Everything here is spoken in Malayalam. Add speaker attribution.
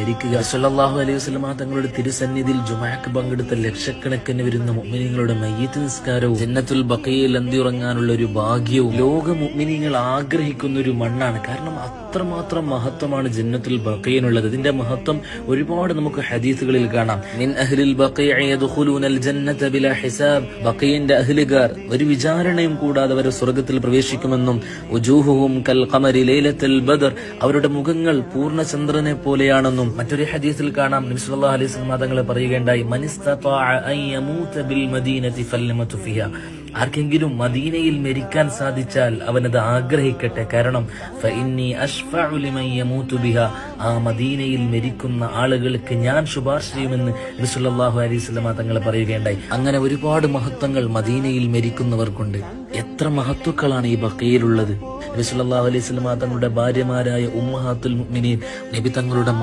Speaker 1: മരിക്കുക. സല്ലല്ലാഹു അലൈഹി വസല്ലം തങ്ങളുടെ തിരുസന്നിധിയിൽ ജുമുഅക്ക് പങ്കെടുത്ത ലക്ഷക്കണക്കിന് വരുന്ന മുഅ്മിനീങ്ങളുടെ മയ്യിത്ത് നിസ്കാരവും ജന്നത്തുൽ ബഖീയിൽ അന്തിയുറങ്ങാനുള്ള ഒരു ഭാഗ്യവും ലോക മുഅ്മിനീങ്ങൾ ആഗ്രഹിക്കുന്ന ഒരു മണ്ണാണ്. കാരണം അത്രമാത്രം മഹത്വമാണ് ജന്നത്തുൽ ബഖീനുള്ളത്. ഇതിന്റെ മഹത്വം ഒരുപാട് നമുക്ക് ഹദീസുകളിൽ കാണാം. മിൻ അഹ്ലിൽ ബഖീഅ യദ്ഖുലൂനൽ ജന്നത ബിലാ ഹിസാബ്, ബഖീന്റെ അഹ്ലുകാർ ഒരു വിചാരണയും കൂടാതെ അവർ സ്വർഗ്ഗത്തിൽ പ്രവേശിക്കുമെന്നും വജൂഹുഹും കൽ ഖമരി ലൈലത്തുൽ ബദർ, അവരുടെ മുഖങ്ങൾ പൂർണ്ണചന്ദ്രനെ പോലെയാണെന്നും മറ്റൊരു ഹദീസിൽ കാണാം. നബി സല്ലല്ലാഹു അലൈഹി വസല്ലം തങ്ങൾ പറയുകയുണ്ടായി, മനിസ്തതാഅ അൻ യമൂത ബിൽ മദീനതി ഫൽയമതു ഫിഹാ, ആർക്കെങ്കിലും മദീനയിൽ മരിക്കാൻ സാധിച്ചാൽ അവനത് ആഗ്രഹിക്കട്ടെ. കാരണം ഫഇന്നി അശ്ഫഉ ലിമൻ യമൂതു ബിഹാ, ആ മദീനയിൽ മരിക്കുന്ന ആളുകൾക്ക് ഞാൻ ശുപാർശ ചെയ്യുമെന്ന് നബി സല്ലല്ലാഹു അലൈഹി വസല്ലം തങ്ങൾ പറയുകയുണ്ടായി. അങ്ങനെ ഒരുപാട് മഹത്വങ്ങൾ മദീനയിൽ മരിക്കുന്നവർക്കുണ്ട്. എത്ര മഹത്വക്കളാണ് ഈ ബഖീലുള്ളത്. നബി സല്ലല്ലാഹു അലൈഹി വസല്ലം തങ്ങളുടെ ഭാര്യമാരായ ഉമ്മഹാത്തുൽ മുഅ്മിനീൻ, നബി തങ്ങളുടെ